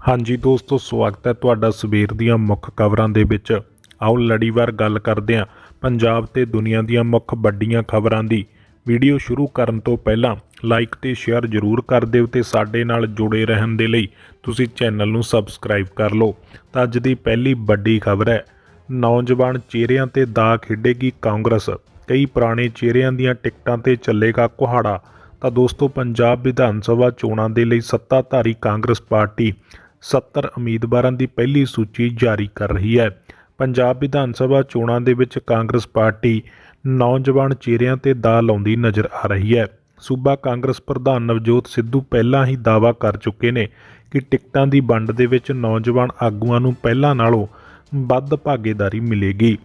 ਹਾਂਜੀ ਦੋਸਤੋ, ਸਵਾਗਤ ਹੈ ਤੁਹਾਡਾ ਸਵੇਰ ਦੀਆਂ ਮੁੱਖ ਖਬਰਾਂ ਦੇ ਵਿੱਚ। ਆਓ ਲੜੀਵਾਰ ਗੱਲ ਕਰਦੇ ਹਾਂ ਪੰਜਾਬ ਤੇ ਦੁਨੀਆ ਦੀਆਂ ਮੁੱਖ ਵੱਡੀਆਂ ਖਬਰਾਂ ਦੀ। ਵੀਡੀਓ ਸ਼ੁਰੂ ਕਰਨ ਤੋਂ ਪਹਿਲਾਂ ਲਾਈਕ ਤੇ ਸ਼ੇਅਰ ਜ਼ਰੂਰ ਕਰ ਦਿਓ ਤੇ ਸਾਡੇ ਨਾਲ ਜੁੜੇ ਰਹਿਣ ਦੇ ਲਈ ਤੁਸੀਂ ਚੈਨਲ ਨੂੰ ਸਬਸਕ੍ਰਾਈਬ ਕਰ ਲਓ। ਤਾਂ ਅੱਜ ਦੀ ਪਹਿਲੀ ਵੱਡੀ ਖਬਰ ਹੈ, ਨੌਜਵਾਨ ਚਿਹਰਿਆਂ ਤੇ ਦਾ ਖੇਡੇਗੀ ਕਾਂਗਰਸ, ਕਈ ਪੁਰਾਣੇ ਚਿਹਰਿਆਂ ਦੀਆਂ ਟਿਕਟਾਂ ਤੇ ਚੱਲੇਗਾ ਕੁਹਾੜਾ। ਤਾਂ ਦੋਸਤੋ, ਪੰਜਾਬ ਵਿਧਾਨ ਸਭਾ ਚੋਣਾਂ ਦੇ ਲਈ ਸੱਤਾਧਾਰੀ ਕਾਂਗਰਸ ਪਾਰਟੀ 70 ਉਮੀਦਵਾਰਾਂ ਦੀ ਪਹਿਲੀ ਸੂਚੀ ਜਾਰੀ ਕਰ ਰਹੀ ਹੈ। ਪੰਜਾਬ ਵਿਧਾਨ ਸਭਾ ਚੋਣਾਂ ਦੇ ਵਿੱਚ ਕਾਂਗਰਸ ਪਾਰਟੀ ਨੌਜਵਾਨ ਚਿਹਰਿਆਂ ਤੇ ਦਾ ਲਾਉਂਦੀ ਨਜ਼ਰ ਆ ਰਹੀ ਹੈ। ਸੂਬਾ ਕਾਂਗਰਸ ਪ੍ਰਧਾਨ ਨਵਜੋਤ ਸਿੱਧੂ ਪਹਿਲਾਂ ਹੀ ਦਾਅਵਾ ਕਰ ਚੁੱਕੇ ਨੇ ਕਿ ਟਿਕਟਾਂ ਦੀ ਵੰਡ ਦੇ ਵਿੱਚ ਨੌਜਵਾਨ ਆਗੂਆਂ ਨੂੰ ਪਹਿਲਾਂ ਨਾਲੋਂ ਵੱਧ ਭਾਗੀਦਾਰੀ ਮਿਲੇਗੀ।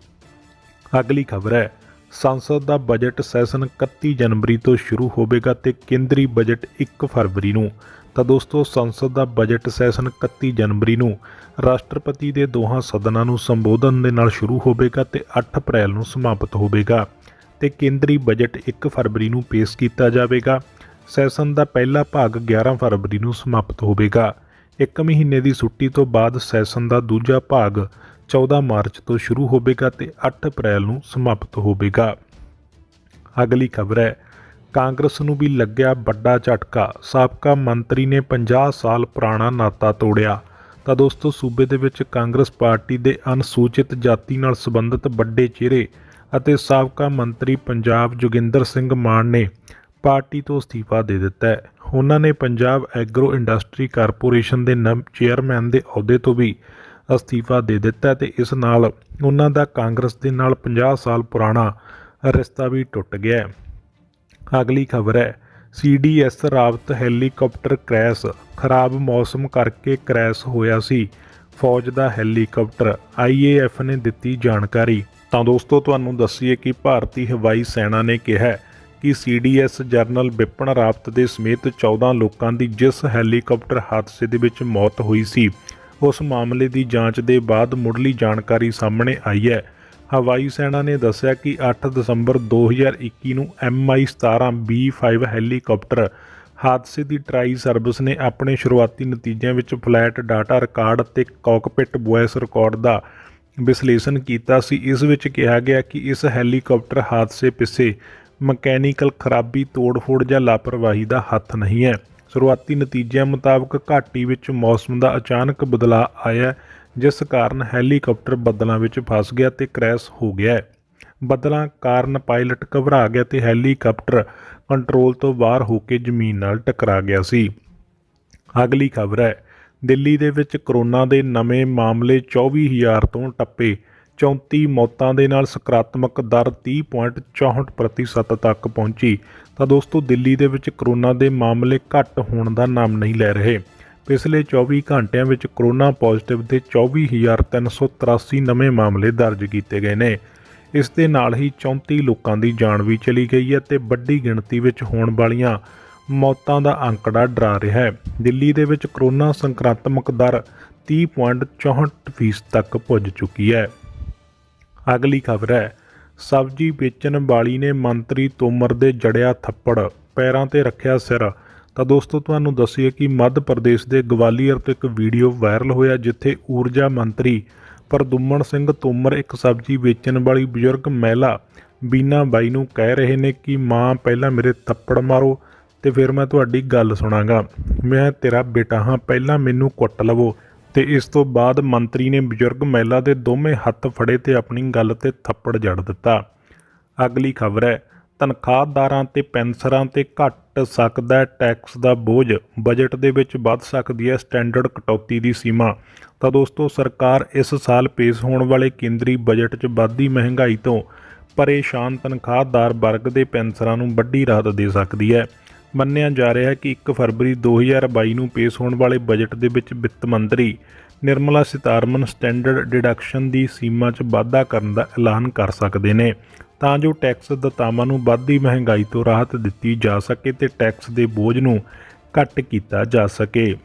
ਅਗਲੀ ਖਬਰ ਹੈ, ਸੰਸਦ ਦਾ ਬਜਟ ਸੈਸ਼ਨ 31 ਜਨਵਰੀ ਤੋਂ ਸ਼ੁਰੂ ਹੋਵੇਗਾ ਤੇ ਕੇਂਦਰੀ ਬਜਟ 1 ਫਰਵਰੀ ਨੂੰ। ਤਾਂ ਦੋਸਤੋ, ਸੰਸਦ ਦਾ ਬਜਟ ਸੈਸ਼ਨ 31 ਜਨਵਰੀ ਨੂੰ ਰਾਸ਼ਟਰਪਤੀ ਦੇ ਦੋਹਾਂ ਸਦਨਾਂ ਨੂੰ ਸੰਬੋਧਨ ਦੇ ਨਾਲ ਸ਼ੁਰੂ ਹੋਵੇਗਾ ਤੇ 8 ਅਪ੍ਰੈਲ ਨੂੰ ਸਮਾਪਤ ਹੋਵੇਗਾ ਤੇ ਕੇਂਦਰੀ ਬਜਟ 1 ਫਰਵਰੀ ਨੂੰ ਪੇਸ਼ ਕੀਤਾ ਜਾਵੇਗਾ। ਸੈਸ਼ਨ ਦਾ ਪਹਿਲਾ ਭਾਗ 11 ਫਰਵਰੀ ਨੂੰ ਸਮਾਪਤ ਹੋਵੇਗਾ। 1 ਮਹੀਨੇ ਦੀ ਛੁੱਟੀ ਤੋਂ ਬਾਅਦ ਸੈਸ਼ਨ ਦਾ ਦੂਜਾ ਭਾਗ 14 ਮਾਰਚ ਤੋਂ ਸ਼ੁਰੂ ਹੋਵੇਗਾ ਤੇ 8 ਅਪ੍ਰੈਲ ਨੂੰ ਸਮਾਪਤ ਹੋਵੇਗਾ। ਅਗਲੀ ਖਬਰ ਹੈ, ਕਾਂਗਰਸ ਨੂੰ ਵੀ ਲੱਗਿਆ ਵੱਡਾ ਝਟਕਾ, ਸਾਬਕਾ ਮੰਤਰੀ ਨੇ 50 ਸਾਲ ਪੁਰਾਣਾ ਨਾਤਾ ਤੋੜਿਆ। ਤਾਂ ਦੋਸਤੋ, ਸੂਬੇ ਦੇ ਵਿੱਚ ਕਾਂਗਰਸ ਪਾਰਟੀ ਦੇ ਅਨੁਸੂਚਿਤ ਜਾਤੀ ਨਾਲ ਸੰਬੰਧਿਤ ਵੱਡੇ ਚਿਹਰੇ ਅਤੇ ਸਾਬਕਾ ਮੰਤਰੀ ਪੰਜਾਬ ਜੋਗਿੰਦਰ ਸਿੰਘ ਮਾਨ ਨੇ ਪਾਰਟੀ ਤੋਂ ਅਸਤੀਫਾ ਦੇ ਦਿੱਤਾ ਹੈ। ਉਹਨਾਂ ਨੇ ਪੰਜਾਬ ਐਗਰੋ ਇੰਡਸਟਰੀ ਕਾਰਪੋਰੇਸ਼ਨ ਦੇ ਚੇਅਰਮੈਨ ਦੇ ਅਹੁਦੇ ਤੋਂ ਵੀ ਅਸਤੀਫਾ ਦੇ ਦਿੱਤਾ ਤੇ ਇਸ ਨਾਲ ਉਹਨਾਂ ਦਾ ਕਾਂਗਰਸ ਦੇ ਨਾਲ 50 ਸਾਲ ਪੁਰਾਣਾ ਰਿਸ਼ਤਾ ਵੀ ਟੁੱਟ ਗਿਆ ਹੈ। ਅਗਲੀ ਖਬਰ ਹੈ, CDS ਰਾਵਤ ਹੈਲੀਕਾਪਟਰ ਕ੍ਰੈਸ਼, ਖਰਾਬ ਮੌਸਮ ਕਰਕੇ ਕ੍ਰੈਸ਼ ਹੋਇਆ ਸੀ ਫੌਜ ਦਾ ਹੈਲੀਕਾਪਟਰ, IAF ਨੇ ਦਿੱਤੀ ਜਾਣਕਾਰੀ। ਤਾਂ ਦੋਸਤੋ, ਤੁਹਾਨੂੰ ਦੱਸੀਏ ਕਿ ਭਾਰਤੀ ਹਵਾਈ ਸੈਨਾ ਨੇ ਕਿਹਾ ਕਿ CDS ਜਨਰਲ ਵਿਪਨ ਰਾਵਤ ਦੇ ਸਮੇਤ 14 ਲੋਕਾਂ ਦੀ ਜਿਸ ਹੈਲੀਕਾਪਟਰ ਹਾਦਸੇ ਦੇ ਵਿੱਚ ਮੌਤ ਹੋਈ ਸੀ, ਉਸ ਮਾਮਲੇ ਦੀ ਜਾਂਚ ਦੇ ਬਾਅਦ ਮੁੱਢਲੀ ਜਾਣਕਾਰੀ ਸਾਹਮਣੇ ਆਈ ਹੈ। ਹਵਾਈ ਸੈਨਾ ਨੇ ਦੱਸਿਆ ਕਿ 8 ਦਸੰਬਰ 2021 ਨੂੰ MI-17 B5 ਹੈਲੀਕਾਪਟਰ ਹਾਦਸੇ ਦੀ ਟਰਾਈ ਸਰਵਿਸ ਨੇ ਆਪਣੇ ਸ਼ੁਰੂਆਤੀ ਨਤੀਜਿਆਂ ਵਿੱਚ ਫਲਾਈਟ ਡਾਟਾ ਰਿਕਾਰਡ ਅਤੇ ਕਾਕਪਿਟ ਵੌਇਸ ਰਿਕਾਰਡ ਦਾ ਵਿਸ਼ਲੇਸ਼ਣ ਕੀਤਾ ਸੀ। ਇਸ ਵਿੱਚ ਕਿਹਾ ਗਿਆ ਕਿ ਇਸ ਹੈਲੀਕਾਪਟਰ ਹਾਦਸੇ ਪਿੱਛੇ ਮਕੈਨੀਕਲ ਖਰਾਬੀ, ਤੋੜ-ਫੋੜ ਜਾਂ ਲਾਪਰਵਾਹੀ ਦਾ ਹੱਥ ਨਹੀਂ ਹੈ। ਸ਼ੁਰੂਆਤੀ ਨਤੀਜਿਆਂ ਮੁਤਾਬਕ ਘਾਟੀ ਵਿੱਚ ਮੌਸਮ ਦਾ ਅਚਾਨਕ ਬਦਲਾਅ ਆਇਆ, ਜਿਸ ਕਾਰਨ ਹੈਲੀਕਾਪਟਰ ਬੱਦਲਾਂ ਵਿੱਚ ਫਸ ਗਿਆ ਤੇ ਕ੍ਰੈਸ਼ ਹੋ ਗਿਆ। ਬੱਦਲਾਂ ਕਾਰਨ ਪਾਇਲਟ ਘਬਰਾ ਗਿਆ ਤੇ ਹੈਲੀਕਾਪਟਰ ਕੰਟਰੋਲ ਤੋਂ ਬਾਹਰ ਹੋ ਕੇ ਜ਼ਮੀਨ ਨਾਲ ਟਕਰਾ ਗਿਆ ਸੀ। ਅਗਲੀ ਖਬਰ ਹੈ, ਦਿੱਲੀ ਦੇ ਵਿੱਚ ਕਰੋਨਾ ਦੇ ਨਵੇਂ ਮਾਮਲੇ 24,000 ਤੋਂ ਟੱਪੇ, 34 ਮੌਤਾਂ ਦੇ ਨਾਲ ਸਕਾਰਾਤਮਕ ਦਰ 30.64% ਤੱਕ ਪਹੁੰਚੀ। ਤਾਂ ਦੋਸਤੋ, ਦਿੱਲੀ ਦੇ ਵਿੱਚ ਕਰੋਨਾ ਦੇ ਮਾਮਲੇ ਘੱਟ ਹੋਣ ਦਾ ਨਾਮ ਨਹੀਂ ਲੈ ਰਹੇ। ਪਿਛਲੇ 24 ਘੰਟਿਆਂ ਵਿੱਚ ਕਰੋਨਾ ਪੋਜ਼ਿਟਿਵ ਦੇ 24,383 ਨਵੇਂ ਮਾਮਲੇ ਦਰਜ ਕੀਤੇ ਗਏ ਨੇ। ਇਸ ਦੇ ਨਾਲ ਹੀ 34 ਲੋਕਾਂ ਦੀ ਜਾਨ ਵੀ ਚਲੀ ਗਈ ਹੈ ਤੇ ਵੱਡੀ ਗਿਣਤੀ ਵਿੱਚ ਹੋਣ ਵਾਲੀਆਂ ਮੌਤਾਂ ਦਾ ਅੰਕੜਾ ਡਰਾ ਰਿਹਾ ਹੈ। ਦਿੱਲੀ ਦੇ ਵਿੱਚ ਕਰੋਨਾ ਸਕਾਰਾਤਮਕ ਦਰ 30.64% ਤੱਕ ਪੁੱਜ ਚੁੱਕੀ ਹੈ। ਅਗਲੀ ਖਬਰ ਹੈ, ਸਬਜ਼ੀ ਵੇਚਣ ਵਾਲੀ ਨੇ ਮੰਤਰੀ ਤੋਮਰ ਦੇ ਜੜਿਆ ਥੱਪੜ, ਪੈਰਾਂ ਤੇ ਰੱਖਿਆ ਸਿਰ। ਤਾਂ ਦੋਸਤੋ, ਤੁਹਾਨੂੰ ਦੱਸੀਏ ਕਿ ਮੱਧ ਪ੍ਰਦੇਸ਼ ਦੇ ਗਵਾਲੀਅਰ ਤੋਂ ਇੱਕ ਵੀਡੀਓ ਵਾਇਰਲ ਹੋਇਆ ਜਿੱਥੇ ਊਰਜਾ ਮੰਤਰੀ ਪ੍ਰਦੁਮਨ ਸਿੰਘ ਤੋਮਰ ਇੱਕ ਸਬਜ਼ੀ ਵੇਚਣ ਵਾਲੀ ਬਜ਼ੁਰਗ ਮਹਿਲਾ ਬੀਨਾ ਬਾਈ ਨੂੰ ਕਹਿ ਰਹੇ ਨੇ ਕਿ ਮਾਂ ਪਹਿਲਾਂ ਮੇਰੇ ਥੱਪੜ ਮਾਰੋ ਤੇ ਫਿਰ ਮੈਂ ਤੁਹਾਡੀ ਗੱਲ ਸੁਣਾਂਗਾ, ਮੈਂ ਤੇਰਾ ਬੇਟਾ ਹਾਂ, ਪਹਿਲਾਂ ਮੈਨੂੰ ਕੁੱਟ ਲਵੋ। ਤੇ ਇਸ ਤੋਂ ਬਾਅਦ ਮੰਤਰੀ ਨੇ ਬਜ਼ੁਰਗ ਮਹਿਲਾ ਦੇ ਦੋਵੇਂ ਹੱਥ ਫੜੇ ਤੇ ਆਪਣੀ ਗੱਲ ਤੇ ਥੱਪੜ ਜੜ ਦਿੱਤਾ। ਅਗਲੀ ਖਬਰ ਹੈ, ਤਨਖਾਹਦਾਰਾਂ ਤੇ ਪੈਨਸ਼ਨਰਾਂ ਤੇ ਘਟ ਸਕਦਾ ਟੈਕਸ ਦਾ ਬੋਝ, ਬਜਟ ਦੇ ਵਿੱਚ ਵੱਧ ਸਕਦੀ ਹੈ ਸਟੈਂਡਰਡ ਕਟੌਤੀ ਦੀ ਸੀਮਾ। ਤਾਂ ਦੋਸਤੋ, ਸਰਕਾਰ ਇਸ ਸਾਲ ਪੇਸ਼ ਹੋਣ ਵਾਲੇ ਕੇਂਦਰੀ ਬਜਟ 'ਚ ਵੱਧਦੀ ਮਹਿੰਗਾਈ ਤੋਂ ਪਰੇਸ਼ਾਨ ਤਨਖਾਹਦਾਰ ਵਰਗ ਦੇ ਪੈਨਸ਼ਨਰਾਂ ਨੂੰ ਵੱਡੀ ਰਾਹਤ ਦੇ ਸਕਦੀ ਹੈ। ਮੰਨਿਆ ਜਾ ਰਿਹਾ ਹੈ ਕਿ 1 ਫਰਵਰੀ 2022 ਨੂੰ ਪੇਸ਼ ਹੋਣ ਵਾਲੇ ਬਜਟ ਦੇ ਵਿੱਚ ਵਿੱਤ ਮੰਤਰੀ ਨਿਰਮਲਾ ਸੀਤਾਰਮਨ ਸਟੈਂਡਰਡ ਡਿਡਕਸ਼ਨ ਦੀ ਸੀਮਾ 'ਚ ਵਾਧਾ ਕਰਨ ਦਾ ਐਲਾਨ ਕਰ ਸਕਦੇ ਨੇ ਤਾਂ ਜੋ ਟੈਕਸ ਦਾਤਾਵਾਂ ਨੂੰ ਵੱਧਦੀ ਮਹਿੰਗਾਈ ਤੋਂ ਰਾਹਤ ਦਿੱਤੀ ਜਾ ਸਕੇ ਤੇ ਟੈਕਸ ਦੇ ਬੋਝ ਨੂੰ ਘੱਟ ਕੀਤਾ ਜਾ ਸਕੇ।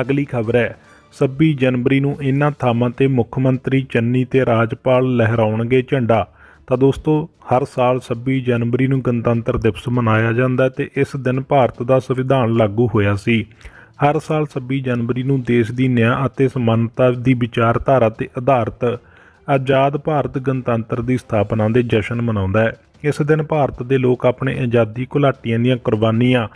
ਅਗਲੀ ਖਬਰ ਹੈ, 26 ਜਨਵਰੀ ਨੂੰ ਇਹਨਾਂ ਥਾਵਾਂ ਤੇ ਮੁੱਖ ਮੰਤਰੀ ਚੰਨੀ ਤੇ ਰਾਜਪਾਲ ਲਹਿਰਾਉਣਗੇ ਝੰਡਾ। ਤਾਂ ਦੋਸਤੋ, ਹਰ ਸਾਲ 26 ਜਨਵਰੀ ਨੂੰ ਗਣਤੰਤਰ ਦਿਵਸ ਮਨਾਇਆ ਜਾਂਦਾ ਤੇ ਇਸ ਦਿਨ ਭਾਰਤ ਦਾ ਸੰਵਿਧਾਨ ਲਾਗੂ ਹੋਇਆ ਸੀ। ਹਰ ਸਾਲ 26 ਜਨਵਰੀ ਨੂੰ ਦੇਸ਼ ਦੀ ਨਿਆਂ ਅਤੇ ਸਮਾਨਤਾ ਦੀ ਵਿਚਾਰਧਾਰਾ 'ਤੇ ਆਧਾਰਿਤ ਆਜ਼ਾਦ ਭਾਰਤ ਗਣਤੰਤਰ ਦੀ ਸਥਾਪਨਾ ਦੇ ਜਸ਼ਨ ਮਨਾਉਂਦਾ ਹੈ। ਇਸ ਦਿਨ ਭਾਰਤ ਦੇ ਲੋਕ ਆਪਣੇ ਆਜ਼ਾਦੀ ਘੁਲਾਟੀਆਂ ਦੀਆਂ ਕੁਰਬਾਨੀਆਂ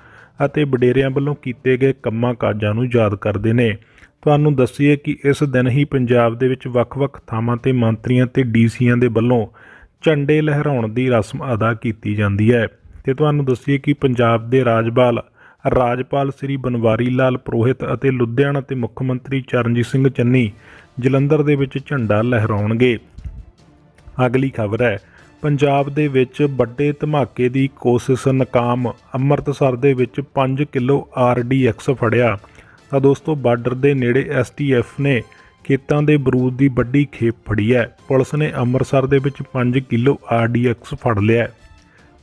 ਅਤੇ ਵਡੇਰਿਆਂ ਵੱਲੋਂ ਕੀਤੇ ਗਏ ਕੰਮਾਂ ਕਾਜਾਂ ਨੂੰ ਯਾਦ ਕਰਦੇ ਨੇ। ਤੁਹਾਨੂੰ ਦੱਸੀਏ ਕਿ ਇਸ ਦਿਨ ਹੀ ਪੰਜਾਬ ਦੇ ਵਿੱਚ ਵੱਖ-ਵੱਖ ਥਾਵਾਂ 'ਤੇ ਮੰਤਰੀਆਂ ਤੇ ਡੀਸੀਆਂ ਦੇ ਵੱਲੋਂ ਝੰਡੇ ਲਹਿਰਾਉਣ ਦੀ ਰਸਮ ਅਦਾ ਕੀਤੀ ਜਾਂਦੀ ਹੈ। ਤੇ ਤੁਹਾਨੂੰ ਦੱਸੀਏ ਕਿ ਪੰਜਾਬ ਦੇ ਰਾਜਪਾਲ ਸ੍ਰੀ ਬਨਵਾਰੀ ਲਾਲ ਪੁਰੋਹਿਤ ਅਤੇ ਲੁਧਿਆਣਾ ਤੇ ਮੁੱਖ ਮੰਤਰੀ ਚਰਨਜੀਤ ਸਿੰਘ ਚੰਨੀ ਜਲੰਧਰ ਦੇ ਵਿੱਚ ਝੰਡਾ ਲਹਿਰਾਉਣਗੇ। ਅਗਲੀ ਖਬਰ ਹੈ, ਪੰਜਾਬ ਦੇ ਵਿੱਚ ਵੱਡੇ ਧਮਾਕੇ ਦੀ ਕੋਸ਼ਿਸ਼ ਨਾਕਾਮ, ਅੰਮ੍ਰਿਤਸਰ ਦੇ ਵਿੱਚ 5 ਕਿਲੋ RDX ਫੜਿਆ। ਤਾਂ ਦੋਸਤੋ ਬਾਰਡਰ ਦੇ ਨੇੜੇ STF ਨੇ ਖੇਤਾਂ ਦੇ ਬਰੂਦ ਦੀ ਵੱਡੀ ਖੇਪ ਫੜੀ ਹੈ। ਪੁਲਿਸ ਨੇ ਅੰਮ੍ਰਿਤਸਰ ਦੇ ਵਿੱਚ 5 ਕਿਲੋ RDX ਫੜ ਲਿਆ।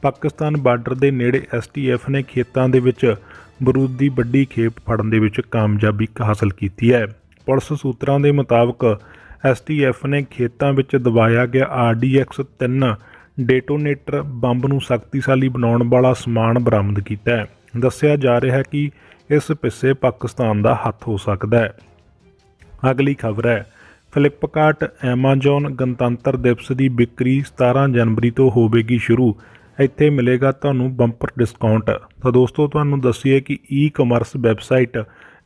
ਪਾਕਿਸਤਾਨ ਬਾਰਡਰ ਦੇ ਨੇੜੇ STF ਨੇ ਖੇਤਾਂ ਦੇ ਵਿੱਚ ਬਰੂਦ ਦੀ ਵੱਡੀ ਖੇਪ ਫੜਨ ਦੇ ਵਿੱਚ ਕਾਮਯਾਬੀ ਹਾਸਲ ਕੀਤੀ ਹੈ। ਪੁਲਿਸ ਸੂਤਰਾਂ ਦੇ ਮੁਤਾਬਕ STF ਨੇ ਖੇਤਾਂ ਵਿੱਚ ਦਬਾਇਆ ਗਿਆ RDX 3 ਡੇਟੋਨੇਟਰ ਬੰਬ ਨੂੰ ਸ਼ਕਤੀਸ਼ਾਲੀ ਬਣਾਉਣ ਵਾਲਾ ਸਮਾਨ ਬਰਾਮਦ ਕੀਤਾ ਹੈ। ਦੱਸਿਆ ਜਾ ਰਿਹਾ ਹੈ ਕਿ ਇਸ ਪਿੱਛੇ ਪਾਕਿਸਤਾਨ ਦਾ ਹੱਥ ਹੋ ਸਕਦਾ ਹੈ। ਅਗਲੀ ਖਬਰ ਹੈ, ਫਲਿੱਪਕਾਰਟ ਐਮਾਜ਼ੋਨ ਗਣਤੰਤਰ ਦਿਵਸ ਦੀ ਵਿਕਰੀ 17 ਜਨਵਰੀ ਤੋਂ ਹੋਵੇਗੀ ਸ਼ੁਰੂ। ਇੱਥੇ ਮਿਲੇਗਾ ਤੁਹਾਨੂੰ ਬੰਪਰ ਡਿਸਕਾਊਂਟ। ਤਾਂ ਦੋਸਤੋ ਤੁਹਾਨੂੰ ਦੱਸੀਏ ਕਿ ਈ-ਕਮਰਸ ਵੈਬਸਾਈਟ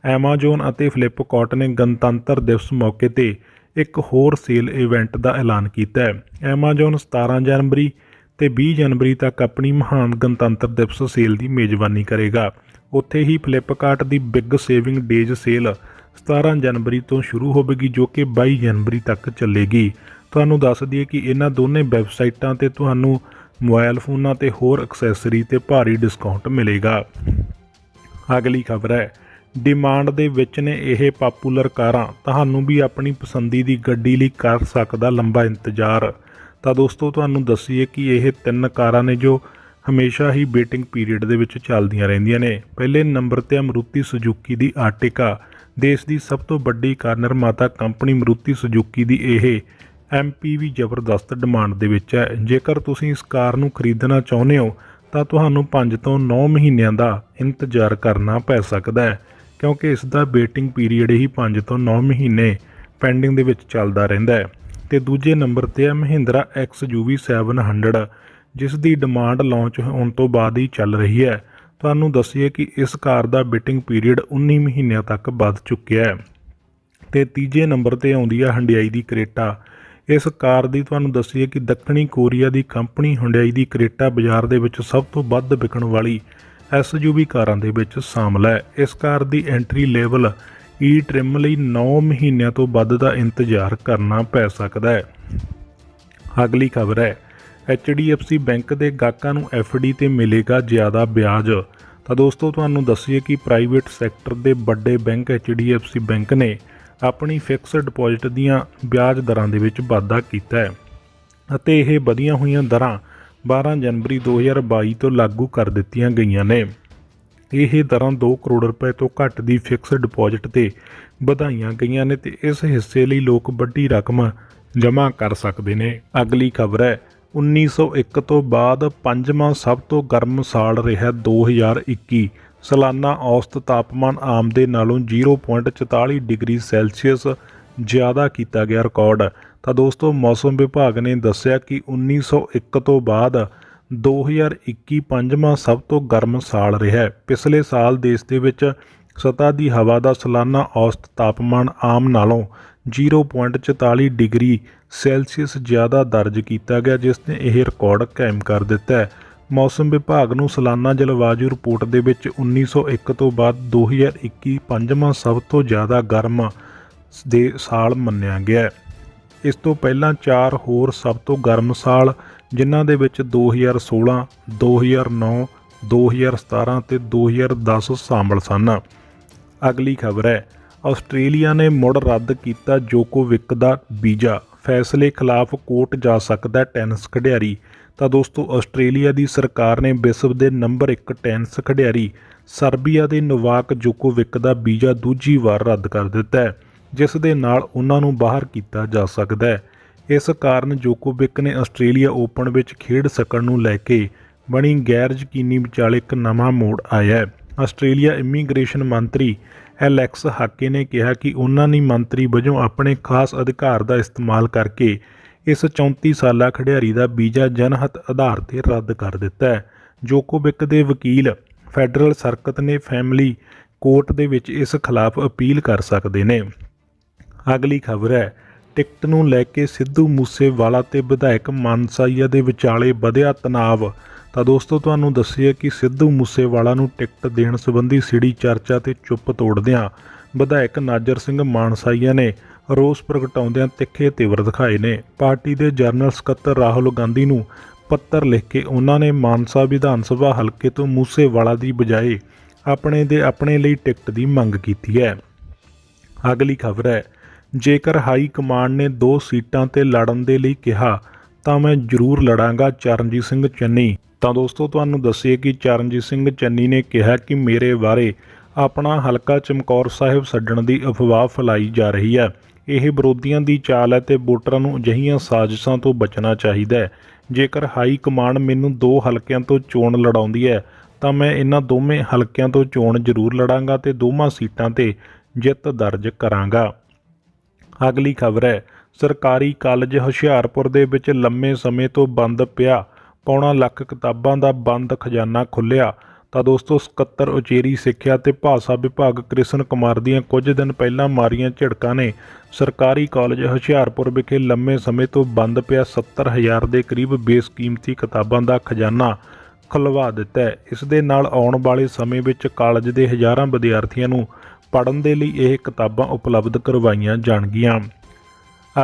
ਐਮਾਜ਼ੋਨ ਅਤੇ ਫਲਿੱਪਕਾਰਟ ਨੇ ਗਣਤੰਤਰ ਦਿਵਸ ਮੌਕੇ ਤੇ ਇੱਕ ਹੋਰ ਸੇਲ ਇਵੈਂਟ ਦਾ ਐਲਾਨ ਕੀਤਾ ਹੈ। ਐਮਾਜ਼ੋਨ 17 ਜਨਵਰੀ ਤੇ 20 ਜਨਵਰੀ ਤੱਕ ਆਪਣੀ ਮਹਾਨ ਗਣਤੰਤਰ ਦਿਵਸ ਸੇਲ ਦੀ ਮੇਜ਼ਬਾਨੀ ਕਰੇਗਾ। ਉੱਥੇ ਹੀ ਫਲਿੱਪਕਾਰਟ ਦੀ ਬਿਗ ਸੇਵਿੰਗ ਡੇਜ਼ ਸੇਲ 17 ਜਨਵਰੀ ਤੋਂ ਸ਼ੁਰੂ ਹੋਵੇਗੀ ਜੋ ਕਿ 22 ਜਨਵਰੀ ਤੱਕ ਚੱਲੇਗੀ। ਤੁਹਾਨੂੰ ਦੱਸ ਦਈਏ ਕਿ ਇਹਨਾਂ ਦੋਨੇ ਵੈਬਸਾਈਟਾਂ ਤੇ ਤੁਹਾਨੂੰ ਮੋਬਾਈਲ ਫੋਨਾਂ ਤੇ ਹੋਰ ਐਕਸੈਸਰੀ ਤੇ ਭਾਰੀ ਡਿਸਕਾਊਂਟ ਮਿਲੇਗਾ। ਅਗਲੀ ਖਬਰ ਹੈ, ਡਿਮਾਂਡ ਦੇ ਵਿੱਚ ਨੇ ਇਹ ਪਾਪੂਲਰ ਕਾਰਾਂ, ਤੁਹਾਨੂੰ ਵੀ ਆਪਣੀ ਪਸੰਦੀ ਦੀ ਗੱਡੀ ਲਈ ਕਰ ਸਕਦਾ ਲੰਬਾ ਇੰਤਜ਼ਾਰ। ਤਾਂ ਦੋਸਤੋ ਤੁਹਾਨੂੰ ਦੱਸੀਏ ਕਿ ਇਹ 3 ਕਾਰਾਂ ਨੇ ਜੋ ਹਮੇਸ਼ਾ ਹੀ ਵੇਟਿੰਗ ਪੀਰੀਅਡ ਦੇ ਵਿੱਚ ਚੱਲਦੀਆਂ ਰਹਿੰਦੀਆਂ ਨੇ। ਪਹਿਲੇ ਨੰਬਰ ਤੇ ਮਾਰੂਤੀ ਸੁਜ਼ੂਕੀ ਦੀ ਆਰਟਿਕਾ। ਦੇਸ਼ ਦੀ ਸਭ ਤੋਂ ਵੱਡੀ ਕਾਰ ਨਿਰਮਾਤਾ ਕੰਪਨੀ ਮਾਰੂਤੀ ਸੁਜ਼ੂਕੀ ਦੀ ਇਹ MPV ਜ਼ਬਰਦਸਤ ਡਿਮਾਂਡ ਦੇ ਵਿੱਚ ਹੈ। ਜੇਕਰ ਤੁਸੀਂ ਇਸ ਕਾਰ ਨੂੰ ਖਰੀਦਣਾ ਚਾਹੁੰਦੇ ਹੋ ਤਾਂ ਤੁਹਾਨੂੰ 5 ਤੋਂ 9 ਮਹੀਨਿਆਂ ਦਾ ਇੰਤਜ਼ਾਰ ਕਰਨਾ ਪੈ ਸਕਦਾ ਹੈ, ਕਿਉਂਕਿ ਇਸ ਦਾ ਵੇਟਿੰਗ ਪੀਰੀਅਡ ਹੀ 5 ਤੋਂ 9 ਮਹੀਨੇ ਪੈਂਡਿੰਗ ਦੇ ਵਿੱਚ ਚੱਲਦਾ ਰਹਿੰਦਾ ਹੈ। ਤੇ ਦੂਜੇ ਨੰਬਰ ਤੇ ਹੈ ਮਹਿੰਦਰਾ XUV 700, ਜਿਸ ਦੀ ਡਿਮਾਂਡ ਲਾਂਚ ਹੋਣ ਤੋਂ ਬਾਅਦ ਹੀ ਚੱਲ ਰਹੀ ਹੈ। ਤੁਹਾਨੂੰ ਦੱਸੀਏ ਕਿ ਇਸ ਕਾਰ ਦਾ ਵੇਟਿੰਗ ਪੀਰੀਅਡ 19 ਮਹੀਨਿਆਂ ਤੱਕ ਵੱਧ ਚੁੱਕਿਆ ਹੈ। ਤੇ ਤੀਜੇ ਨੰਬਰ ਤੇ ਆਉਂਦੀ ਹੈ ਹੁੰਡਈ ਦੀ ਕ੍ਰੇਟਾ। ਇਸ ਕਾਰ ਦੀ ਤੁਹਾਨੂੰ ਦੱਸੀਏ ਕਿ ਦੱਖਣੀ ਕੋਰੀਆ ਦੀ ਕੰਪਨੀ ਹੁੰਡਈ ਦੀ ਕ੍ਰੇਟਾ ਬਾਜ਼ਾਰ ਦੇ ਵਿੱਚ ਸਭ ਤੋਂ ਵੱਧ ਵਿਕਣ ਵਾਲੀ SUV ਕਾਰਾਂ ਦੇ ਵਿੱਚ ਸ਼ਾਮਲ ਹੈ। ਇਸ ਕਾਰ ਦੀ ਐਂਟਰੀ ਲੈਵਲ ਟ੍ਰਿਮ ਲਈ 9 ਮਹੀਨਿਆਂ ਤੋਂ ਵੱਧ ਦਾ ਇੰਤਜ਼ਾਰ ਕਰਨਾ ਪੈ ਸਕਦਾ ਹੈ। ਅਗਲੀ ਖਬਰ ਹੈ, HDFC ਬੈਂਕ ਦੇ ਗਾਹਕਾਂ ਨੂੰ FD ਤੇ ਮਿਲੇਗਾ ਜ਼ਿਆਦਾ ਵਿਆਜ। ਤਾਂ ਦੋਸਤੋ ਤੁਹਾਨੂੰ ਦੱਸੀਏ ਕਿ ਪ੍ਰਾਈਵੇਟ ਸੈਕਟਰ ਦੇ ਵੱਡੇ ਬੈਂਕ HDFC ਬੈਂਕ ਨੇ ਆਪਣੀ ਫਿਕਸਡ ਡਿਪੋਜ਼ਿਟ ਦੀਆਂ ਵਿਆਜ ਦਰਾਂ ਦੇ ਵਿੱਚ ਵਾਧਾ ਕੀਤਾ ਹੈ ਅਤੇ ਇਹ ਵਧੀਆਂ ਹੋਈਆਂ ਦਰਾਂ 12 ਜਨਵਰੀ 2022 ਤੋਂ ਲਾਗੂ ਕਰ ਦਿੱਤੀਆਂ ਗਈਆਂ ਨੇ। ਇਹ ਦਰਾਂ 2 ਕਰੋੜ ਰੁਪਏ ਤੋਂ ਘੱਟ ਦੀ ਫਿਕਸਡ ਡਿਪੋਜ਼ਿਟ ਤੇ ਵਧਾਈਆਂ ਗਈਆਂ ਨੇ ਤੇ ਇਸ ਹਿੱਸੇ ਲਈ ਲੋਕ ਵੱਡੀ ਰਕਮ ਜਮ੍ਹਾਂ ਕਰ ਸਕਦੇ ਨੇ। ਅਗਲੀ ਖਬਰ ਹੈ, 1901 ਤੋਂ ਬਾਅਦ 5ਵਾਂ ਸਭ ਤੋਂ ਗਰਮ ਸਾਲ ਰਿਹਾ 2021। ਸਾਲਾਨਾ ਔਸਤ ਤਾਪਮਾਨ ਆਮ ਦੇ ਨਾਲੋਂ 0.44 ਡਿਗਰੀ ਸੈਲਸੀਅਸ ਜ਼ਿਆਦਾ ਕੀਤਾ ਗਿਆ ਰਿਕਾਰਡ। ਤਾਂ ਦੋਸਤੋ ਮੌਸਮ ਵਿਭਾਗ ਨੇ ਦੱਸਿਆ ਕਿ 1901 ਤੋਂ ਬਾਅਦ 2021 5ਵਾਂ ਸਭ ਤੋਂ ਗਰਮ ਸਾਲ ਰਿਹਾ। ਪਿਛਲੇ ਸਾਲ ਦੇਸ਼ ਦੇ ਵਿੱਚ ਸਤ੍ਹਾ ਦੀ ਹਵਾ ਦਾ ਸਾਲਾਨਾ ਔਸਤ ਤਾਪਮਾਨ ਆਮ ਨਾਲੋਂ 0.44 ਡਿਗਰੀ ਸੈਲਸੀਅਸ ਜ਼ਿਆਦਾ ਦਰਜ ਕੀਤਾ ਗਿਆ, ਜਿਸ ਨੇ ਇਹ ਰਿਕਾਰਡ ਕਾਇਮ ਕਰ ਦਿੱਤਾ ਹੈ। ਮੌਸਮ ਵਿਭਾਗ ਨੂੰ ਸਾਲਾਨਾ ਜਲਵਾਯੂ ਰਿਪੋਰਟ ਦੇ ਵਿੱਚ 1901 ਤੋਂ ਬਾਅਦ 2021 5ਵਾਂ ਸਭ ਤੋਂ ਜ਼ਿਆਦਾ ਗਰਮ ਦੇ ਸਾਲ ਮੰਨਿਆ ਗਿਆ। ਇਸ ਤੋਂ ਪਹਿਲਾਂ 4 ਹੋਰ ਸਭ ਤੋਂ ਗਰਮ ਸਾਲ, ਜਿਨ੍ਹਾਂ ਦੇ ਵਿੱਚ 2016, 2009, 2017 ਤੇ 2010 ਸ਼ਾਮਲ ਸਨ। ਅਗਲੀ ਖਬਰ ਹੈ, ਆਸਟ੍ਰੇਲੀਆ ਨੇ ਮੁੜ ਰੱਦ ਕੀਤਾ ਜੋਕੋਵਿਕ ਦਾ ਵੀਜ਼ਾ। ਫੈਸਲੇ ਖਿਲਾਫ ਕੋਰਟ ਜਾ ਸਕਦਾ ਟੈਨਿਸ ਖਿਡਾਰੀ। ਤਾਂ ਦੋਸਤੋ ਆਸਟ੍ਰੇਲੀਆ ਦੀ ਸਰਕਾਰ ਨੇ ਵਿਸ਼ਵ ਦੇ ਨੰਬਰ 1 ਟੈਨਿਸ ਖਿਡਾਰੀ ਸਰਬੀਆ ਦੇ ਨੋਵਾਕ ਜੋਕੋਵਿਕ ਦਾ ਵੀਜ਼ਾ ਦੂਜੀ ਵਾਰ ਰੱਦ ਕਰ ਦਿੱਤਾ ਹੈ, ਜਿਸ ਦੇ ਨਾਲ ਉਹਨਾਂ ਨੂੰ ਬਾਹਰ ਕੀਤਾ ਜਾ ਸਕਦਾ ਹੈ। ਇਸ ਕਾਰਨ ਜੋਕੋਵਿਕ ਨੇ ਆਸਟ੍ਰੇਲੀਆ ਓਪਨ ਵਿੱਚ ਖੇਡ ਸਕਣ ਨੂੰ ਲੈ ਕੇ ਬਣੀ ਗੈਰ ਯਕੀਨੀ ਵਿਚਾਲੇ ਇੱਕ ਨਵਾਂ ਮੋੜ ਆਇਆ ਹੈ। ਆਸਟ੍ਰੇਲੀਆ ਇਮੀਗ੍ਰੇਸ਼ਨ ਮੰਤਰੀ ਐਲੈਕਸ ਹਾਕੇ ਨੇ ਕਿਹਾ ਕਿ ਉਹਨਾਂ ਨੇ ਮੰਤਰੀ ਵਜੋਂ ਆਪਣੇ ਖਾਸ ਅਧਿਕਾਰ ਦਾ ਇਸਤੇਮਾਲ ਕਰਕੇ ਇਸ 34 ਸਾਲਾ ਖਿਡਾਰੀ ਦਾ ਵੀਜ਼ਾ ਜਨਹਿਤ ਆਧਾਰ ਤੇ ਰੱਦ ਕਰ ਦਿੱਤਾ ਹੈ। ਜੋਕੋਵਿਕ ਦੇ ਵਕੀਲ ਫੈਡਰਲ ਸਰਕਟ ਨੇ ਫੈਮਿਲੀ ਕੋਰਟ ਦੇ ਵਿੱਚ ਇਸ ਖਿਲਾਫ ਅਪੀਲ ਕਰ ਸਕਦੇ ਨੇ। ਅਗਲੀ ਖਬਰ ਹੈ, ਟਿਕਟ ਨੂੰ ਲੈ ਕੇ ਸਿੱਧੂ ਮੂਸੇਵਾਲਾ ਤੇ ਵਿਧਾਇਕ ਮਾਨਸਾਹੀਆ ਦੇ ਵਿਚਾਲੇ ਵਧਿਆ ਤਣਾਅ। ਤਾਂ ਦੋਸਤੋ ਤੁਹਾਨੂੰ ਦੱਸਿਆ ਕਿ ਸਿੱਧੂ ਮੂਸੇਵਾਲਾ ਨੂੰ ਟਿਕਟ ਦੇਣ ਸੰਬੰਧੀ ਛਿੜੀ ਚਰਚਾ ਤੇ ਚੁੱਪ ਤੋੜਦਿਆਂ ਵਿਧਾਇਕ ਨਾਜਰ ਸਿੰਘ ਮਾਨਸਾਹੀਆ ਨੇ ਰੋਸ ਪ੍ਰਗਟਾਉਂਦਿਆਂ ਤਿੱਖੇ ਤੇਵਰ ਦਿਖਾਏ ਨੇ। ਪਾਰਟੀ ਦੇ ਜਨਰਲ ਸਕੱਤਰ ਰਾਹੁਲ ਗਾਂਧੀ ਨੂੰ ਪੱਤਰ ਲਿਖ ਕੇ ਉਹਨਾਂ ਨੇ ਮਾਨਸਾ ਵਿਧਾਨ ਸਭਾ ਹਲਕੇ ਤੋਂ ਮੂਸੇਵਾਲਾ ਦੀ ਬਜਾਏ ਆਪਣੇ ਲਈ ਟਿਕਟ ਦੀ ਮੰਗ ਕੀਤੀ ਹੈ। ਅਗਲੀ ਖਬਰ ਹੈ, ਜੇਕਰ ਹਾਈ ਕਮਾਂਡ ਨੇ 2 ਸੀਟਾਂ ਤੇ ਲੜਨ ਦੇ ਲਈ ਕਿਹਾ ਤਾਂ ਮੈਂ ਜ਼ਰੂਰ ਲੜਾਂਗਾ, ਚਰਨਜੀਤ ਸਿੰਘ ਚੰਨੀ। ਤਾਂ ਦੋਸਤੋ ਤੁਹਾਨੂੰ ਦੱਸੀਏ ਕਿ ਚਰਨਜੀਤ ਸਿੰਘ ਚੰਨੀ ਨੇ ਕਿਹਾ ਕਿ ਮੇਰੇ ਬਾਰੇ ਆਪਣਾ ਹਲਕਾ ਚਮਕੌਰ ਸਾਹਿਬ ਛੱਡਣ ਦੀ ਅਫਵਾਹ ਫੈਲਾਈ ਜਾ ਰਹੀ ਹੈ। ਇਹ ਵਿਰੋਧੀਆਂ ਦੀ ਚਾਲ ਹੈ ਤੇ ਵੋਟਰਾਂ ਨੂੰ ਅਜਿਹੀਆਂ ਸਾਜ਼ਿਸ਼ਾਂ ਤੋਂ ਬਚਣਾ ਚਾਹੀਦਾ ਹੈ। ਜੇਕਰ ਹਾਈ ਕਮਾਂਡ ਮੈਨੂੰ 2 ਹਲਕਿਆਂ ਤੋਂ ਚੋਣ ਲੜਾਉਂਦੀ ਹੈ ਤਾਂ ਮੈਂ ਇਹਨਾਂ ਦੋਵੇਂ ਹਲਕਿਆਂ ਤੋਂ ਚੋਣ ਜ਼ਰੂਰ ਲੜਾਂਗਾ ਤੇ ਦੋਵਾਂ ਸੀਟਾਂ ਤੇ ਜਿੱਤ ਦਰਜ ਕਰਾਂਗਾ। ਅਗਲੀ ਖਬਰ ਹੈ, ਸਰਕਾਰੀ ਕਾਲਜ ਹੁਸ਼ਿਆਰਪੁਰ ਦੇ ਵਿੱਚ ਲੰਮੇ ਸਮੇਂ ਤੋਂ ਬੰਦ ਪਿਆ ਪੌਣਾ ਲੱਖ ਕਿਤਾਬਾਂ ਦਾ ਬੰਦ ਖਜ਼ਾਨਾ ਖੁੱਲ੍ਹਿਆ। ਤਾਂ ਦੋਸਤੋ ਸਕੱਤਰ ਉਚੇਰੀ ਸਿੱਖਿਆ ਤੇ ਭਾਸ਼ਾ ਵਿਭਾਗ ਕ੍ਰਿਸ਼ਨ ਕੁਮਾਰ ਦੀਆਂ ਕੁਝ ਦਿਨ ਪਹਿਲਾਂ ਮਾਰੀਆਂ ਝਿੜਕਾਂ ਨੇ ਸਰਕਾਰੀ ਕਾਲਜ ਹੁਸ਼ਿਆਰਪੁਰ ਵਿਖੇ ਲੰਮੇ ਸਮੇਂ ਤੋਂ ਬੰਦ ਪਿਆ 70,000 ਦੇ ਕਰੀਬ ਬੇਸਕੀਮਤੀ ਕਿਤਾਬਾਂ ਦਾ ਖਜ਼ਾਨਾ ਖੁਲਵਾ ਦਿੱਤਾ ਹੈ। ਇਸ ਦੇ ਨਾਲ ਆਉਣ ਵਾਲੇ ਸਮੇਂ ਵਿੱਚ ਕਾਲਜ ਦੇ ਹਜ਼ਾਰਾਂ ਵਿਦਿਆਰਥੀਆਂ ਨੂੰ ਪੜ੍ਹਨ ਦੇ ਲਈ ਇਹ ਕਿਤਾਬਾਂ ਉਪਲਬਧ ਕਰਵਾਈਆਂ ਜਾਣਗੀਆਂ।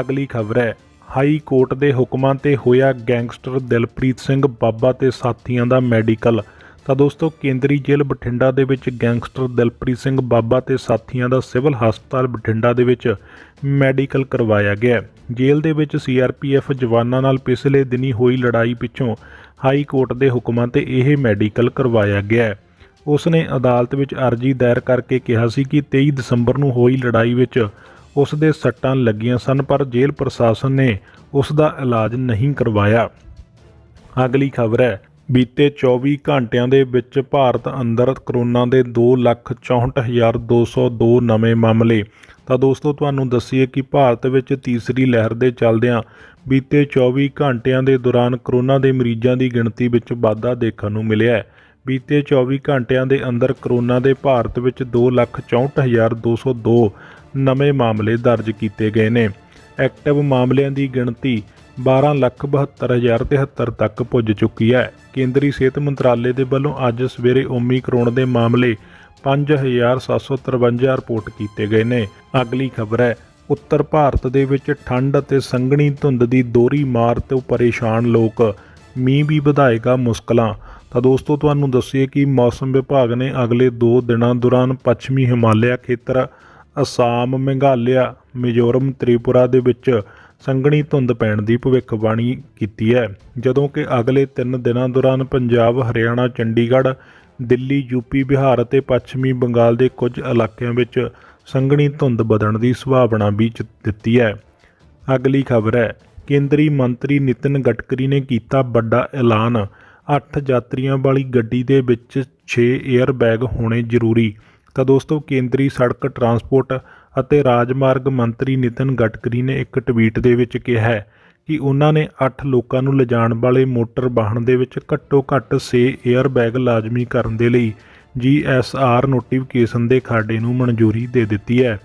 ਅਗਲੀ ਖਬਰ ਹੈ, ਹਾਈ ਕੋਰਟ ਦੇ ਹੁਕਮਾਂ ਤੇ ਹੋਇਆ ਗੈਂਗਸਟਰ ਦਿਲਪ੍ਰੀਤ ਸਿੰਘ ਬਾਬਾ ਤੇ ਸਾਥੀਆਂ ਦਾ ਮੈਡੀਕਲ। ਤਾਂ ਦੋਸਤੋ ਕੇਂਦਰੀ ਜੇਲ੍ਹ ਬਠਿੰਡਾ ਦੇ ਵਿੱਚ ਗੈਂਗਸਟਰ ਦਿਲਪ੍ਰੀਤ ਸਿੰਘ ਬਾਬਾ ਤੇ ਸਾਥੀਆਂ ਦਾ ਸਿਵਲ ਹਸਪਤਾਲ ਬਠਿੰਡਾ ਦੇ ਵਿੱਚ ਮੈਡੀਕਲ ਕਰਵਾਇਆ ਗਿਆ। ਜੇਲ੍ਹ ਦੇ ਵਿੱਚ CRPF ਜਵਾਨਾਂ ਨਾਲ ਪਿਛਲੇ ਦਿਨੀ ਹੋਈ ਲੜਾਈ ਪਿੱਛੋਂ ਹਾਈ ਕੋਰਟ ਦੇ ਹੁਕਮਾਂ ਤੇ ਇਹ ਮੈਡੀਕਲ ਕਰਵਾਇਆ ਗਿਆ। ਉਸ ਨੇ ਅਦਾਲਤ ਵਿੱਚ ਅਰਜ਼ੀ ਦਾਇਰ ਕਰਕੇ ਕਿਹਾ ਸੀ ਕਿ 23 ਦਸੰਬਰ ਨੂੰ ਹੋਈ ਲੜਾਈ ਵਿੱਚ ਉਸ ਦੇ ਸੱਟਾਂ ਲੱਗੀਆਂ ਸਨ, ਪਰ ਜੇਲ੍ਹ ਪ੍ਰਸ਼ਾਸਨ ਨੇ ਉਸ ਦਾ ਇਲਾਜ ਨਹੀਂ ਕਰਵਾਇਆ। ਅਗਲੀ ਖਬਰ ਹੈ, ਬੀਤੇ 24 ਘੰਟਿਆਂ ਦੇ ਵਿੱਚ ਭਾਰਤ ਅੰਦਰ ਕਰੋਨਾ ਦੇ 2,64,202 ਨਵੇਂ ਮਾਮਲੇ। ਤਾਂ ਦੋਸਤੋ ਤੁਹਾਨੂੰ ਦੱਸੀਏ ਕਿ ਭਾਰਤ ਵਿੱਚ ਤੀਸਰੀ ਲਹਿਰ ਦੇ ਚੱਲਦਿਆਂ ਬੀਤੇ 24 ਘੰਟਿਆਂ ਦੇ ਦੌਰਾਨ ਕਰੋਨਾ ਦੇ ਮਰੀਜ਼ਾਂ ਦੀ ਗਿਣਤੀ ਵਿੱਚ ਵਾਧਾ ਦੇਖਣ ਨੂੰ ਮਿਲਿਆ ਹੈ। ਬੀਤੇ 24 ਘੰਟਿਆਂ ਦੇ ਅੰਦਰ ਕਰੋਨਾ ਦੇ ਭਾਰਤ ਵਿੱਚ 2,64,202 ਨਵੇਂ ਮਾਮਲੇ ਦਰਜ ਕੀਤੇ ਗਏ ਨੇ। ਐਕਟਿਵ ਮਾਮਲਿਆਂ ਦੀ ਗਿਣਤੀ 12,72,073 ਤੱਕ ਪੁੱਜ ਚੁੱਕੀ ਹੈ। ਕੇਂਦਰੀ ਸਿਹਤ ਮੰਤਰਾਲੇ ਦੇ ਵੱਲੋਂ ਅੱਜ ਸਵੇਰੇ ਓਮੀਕਰੋਨ ਦੇ ਮਾਮਲੇ 5,753 ਰਿਪੋਰਟ ਕੀਤੇ ਗਏ ਨੇ। ਅਗਲੀ ਖਬਰ ਹੈ, ਉੱਤਰ ਭਾਰਤ ਦੇ ਵਿੱਚ ਠੰਡ ਅਤੇ ਸੰਘਣੀ ਧੁੰਦ ਦੀ ਦੋਹਰੀ ਮਾਰ ਤੋਂ ਪਰੇਸ਼ਾਨ ਲੋਕ, ਮੀਂਹ ਵੀ ਵਧਾਏਗਾ ਮੁਸ਼ਕਲਾਂ। ਤਾਂ ਦੋਸਤੋ ਤੁਹਾਨੂੰ ਦੱਸੀਏ ਕਿ ਮੌਸਮ ਵਿਭਾਗ ਨੇ ਅਗਲੇ 2 ਦਿਨਾਂ ਦੌਰਾਨ ਪੱਛਮੀ ਹਿਮਾਲਿਆ ਖੇਤਰ, ਅਸਾਮ, ਮੇਘਾਲਿਆ, ਮਿਜ਼ੋਰਮ, ਤ੍ਰਿਪੁਰਾ ਦੇ ਵਿੱਚ ਸੰਘਣੀ ਧੁੰਦ ਪੈਣ ਦੀ ਭਵਿੱਖਬਾਣੀ ਕੀਤੀ ਹੈ, ਜਦੋਂ ਕਿ ਅਗਲੇ 3 ਦਿਨਾਂ ਦੌਰਾਨ ਪੰਜਾਬ, ਹਰਿਆਣਾ, ਚੰਡੀਗੜ੍ਹ, ਦਿੱਲੀ, ਯੂਪੀ, ਬਿਹਾਰ ਅਤੇ ਪੱਛਮੀ ਬੰਗਾਲ ਦੇ ਕੁਝ ਇਲਾਕਿਆਂ ਵਿੱਚ ਸੰਘਣੀ ਧੁੰਦ ਵਧਣ ਦੀ ਸੰਭਾਵਨਾ ਵੀ ਦਿੱਤੀ ਹੈ। ਅਗਲੀ ਖਬਰ ਹੈ, ਕੇਂਦਰੀ ਮੰਤਰੀ ਨਿਤਿਨ ਗਡਕਰੀ ਨੇ ਕੀਤਾ ਵੱਡਾ ਐਲਾਨ, 8 ਯਾਤਰੀਆਂ ਵਾਲੀ ਗੱਡੀ ਦੇ ਵਿੱਚ 6 ਏਅਰ ਬੈਗ ਹੋਣੇ ਜ਼ਰੂਰੀ। ਤਾਂ ਦੋਸਤੋ ਕੇਂਦਰੀ ਸੜਕ ਟਰਾਂਸਪੋਰਟ ਅਤੇ ਰਾਜਮਾਰਗ ਮੰਤਰੀ ਨਿਤਿਨ ਗਡਕਰੀ ਨੇ ਇੱਕ ਟਵੀਟ ਦੇ ਵਿੱਚ ਕਿਹਾ ਹੈ ਕਿ ਉਹਨਾਂ ਨੇ 8 ਲੋਕਾਂ ਨੂੰ ਲਿਜਾਣ ਵਾਲੇ ਮੋਟਰ ਵਾਹਨ ਦੇ ਵਿੱਚ ਘੱਟੋ ਘੱਟ 6 ਏਅਰ ਬੈਗ ਲਾਜ਼ਮੀ ਕਰਨ ਦੇ ਲਈ GSR ਨੋਟੀਫਿਕੇਸ਼ਨ ਦੇ ਖਾਡੇ ਨੂੰ ਮਨਜ਼ੂਰੀ ਦੇ ਦਿੱਤੀ ਹੈ।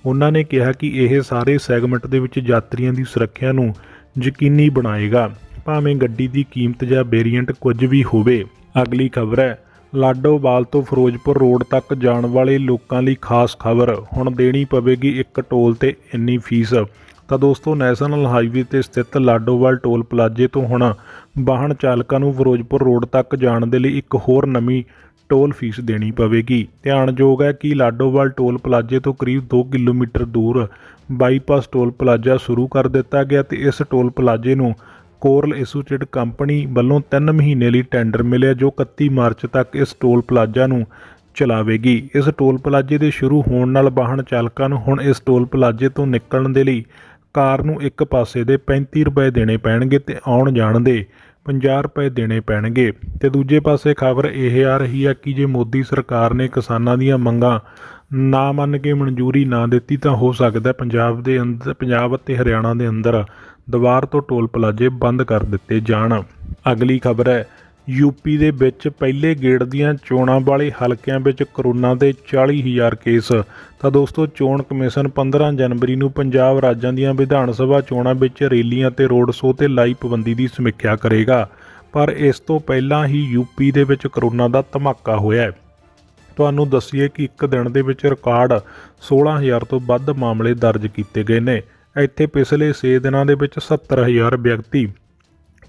ਉਹਨਾਂ ਨੇ ਕਿਹਾ ਕਿ ਇਹ ਸਾਰੇ ਸੈਗਮੈਂਟ ਦੇ ਵਿੱਚ ਯਾਤਰੀਆਂ ਦੀ ਸੁਰੱਖਿਆ ਨੂੰ ਯਕੀਨੀ ਬਣਾਏਗਾ, ਭਾਵੇਂ ਗੱਡੀ ਦੀ ਕੀਮਤ ਜਾਂ ਵੇਰੀਐਂਟ ਕੁਝ ਵੀ ਹੋਵੇ। ਅਗਲੀ ਖਬਰ ਹੈ, ਲਾਡੋਵਾਲ ਤੋਂ ਫਿਰੋਜ਼ਪੁਰ ਰੋਡ ਤੱਕ ਜਾਣ ਵਾਲੇ ਲੋਕਾਂ ਲਈ ਖਾਸ ਖਬਰ, ਹੁਣ ਦੇਣੀ ਪਵੇਗੀ ਇੱਕ ਟੋਲ ਤੇ ਇੰਨੀ ਫੀਸ। ਤਾਂ ਦੋਸਤੋ ਨੈਸ਼ਨਲ ਹਾਈਵੇ ਤੇ ਸਥਿਤ ਲਾਡੋਵਾਲ ਟੋਲ ਪਲਾਜ਼ੇ ਤੋਂ ਹੁਣ ਵਾਹਨ ਚਾਲਕਾਂ ਨੂੰ ਫਿਰੋਜ਼ਪੁਰ ਰੋਡ ਤੱਕ ਜਾਣ ਦੇ ਲਈ ਇੱਕ ਹੋਰ ਨਵੀਂ ਟੋਲ ਫੀਸ ਦੇਣੀ ਪਵੇਗੀ। ਧਿਆਨਯੋਗ ਹੈ ਕਿ ਲਾਡੋਵਾਲ ਟੋਲ ਪਲਾਜ਼ੇ ਤੋਂ ਕਰੀਬ 2 ਕਿਲੋਮੀਟਰ ਦੂਰ ਬਾਈਪਾਸ ਟੋਲ ਪਲਾਜ਼ਾ ਸ਼ੁਰੂ ਕਰ ਦਿੱਤਾ ਗਿਆ ਤੇ ਇਸ ਟੋਲ ਪਲਾਜ਼ੇ ਨੂੰ ਕੋਰਲ ਐਸੋਸੀਏਟ ਕੰਪਨੀ ਵੱਲੋਂ 3 ਮਹੀਨੇ ਲਈ ਟੈਂਡਰ ਮਿਲਿਆ, ਜੋ 31 ਮਾਰਚ ਤੱਕ ਇਸ ਟੋਲ ਪਲਾਜ਼ਾ ਨੂੰ ਚਲਾਵੇਗੀ। ਇਸ ਟੋਲ ਪਲਾਜ਼ੇ ਦੇ ਸ਼ੁਰੂ ਹੋਣ ਨਾਲ ਵਾਹਨ ਚਾਲਕਾਂ ਨੂੰ ਹੁਣ ਇਸ ਟੋਲ ਪਲਾਜ਼ੇ ਤੋਂ ਨਿਕਲਣ ਦੇ ਲਈ ਕਾਰ ਨੂੰ ਇੱਕ ਪਾਸੇ ਦੇ 35 ਰੁਪਏ ਦੇਣੇ ਪੈਣਗੇ ਤੇ ਆਉਣ ਜਾਣ ਦੇ 50 ਰੁਪਏ ਦੇਣੇ ਪੈਣਗੇ। ਤੇ ਦੂਜੇ ਪਾਸੇ ਖਬਰ ਇਹ ਆ ਰਹੀ ਹੈ ਕਿ ਜੇ ਮੋਦੀ ਸਰਕਾਰ ਨੇ ਕਿਸਾਨਾਂ ਦੀਆਂ ਮੰਗਾਂ ਨਾ ਮੰਨ ਕੇ ਮਨਜ਼ੂਰੀ ਨਾ ਦਿੱਤੀ ਤਾਂ ਹੋ ਸਕਦਾ ਪੰਜਾਬ ਦੇ ਅੰਦਰ, ਪੰਜਾਬ ਅਤੇ ਹਰਿਆਣਾ ਦੇ ਅੰਦਰ ਦੁਬਾਰ ਤੋਂ ਟੋਲ ਪਲਾਜ਼ੇ ਬੰਦ ਕਰ ਦਿੱਤੇ ਜਾਣ। ਅਗਲੀ ਖਬਰ ਹੈ, ਯੂਪੀ ਦੇ ਵਿੱਚ ਪਹਿਲੇ ਗੇੜ ਦੀਆਂ ਚੋਣਾਂ ਵਾਲੇ ਹਲਕਿਆਂ ਵਿੱਚ ਕਰੋਨਾ ਦੇ 40,000 ਕੇਸ। ਤਾਂ ਦੋਸਤੋ, ਚੋਣ ਕਮਿਸ਼ਨ 15 ਜਨਵਰੀ ਨੂੰ ਪੰਜਾਬ ਰਾਜਾਂ ਦੀਆਂ ਵਿਧਾਨ ਸਭਾ ਚੋਣਾਂ ਵਿੱਚ ਰੈਲੀਆਂ ਤੇ ਰੋਡ ਸ਼ੋਅ ਤੇ ਲਾਈ ਪਾਬੰਦੀ ਦੀ ਸਮੀਖਿਆ ਕਰੇਗਾ, ਪਰ ਇਸ ਤੋਂ ਪਹਿਲਾਂ ਹੀ ਯੂਪੀ ਦੇ ਵਿੱਚ ਕਰੋਨਾ ਦਾ ਧਮਾਕਾ ਹੋਇਆ ਹੈ। ਤੁਹਾਨੂੰ ਦੱਸੀਏ ਕਿ ਇੱਕ ਦਿਨ ਦੇ ਵਿੱਚ ਰਿਕਾਰਡ 16,000 ਤੋਂ ਵੱਧ ਮਾਮਲੇ ਦਰਜ ਕੀਤੇ ਗਏ ਨੇ। ਇੱਥੇ ਪਿਛਲੇ 6 ਦਿਨਾਂ ਦੇ ਵਿੱਚ 70,000 ਵਿਅਕਤੀ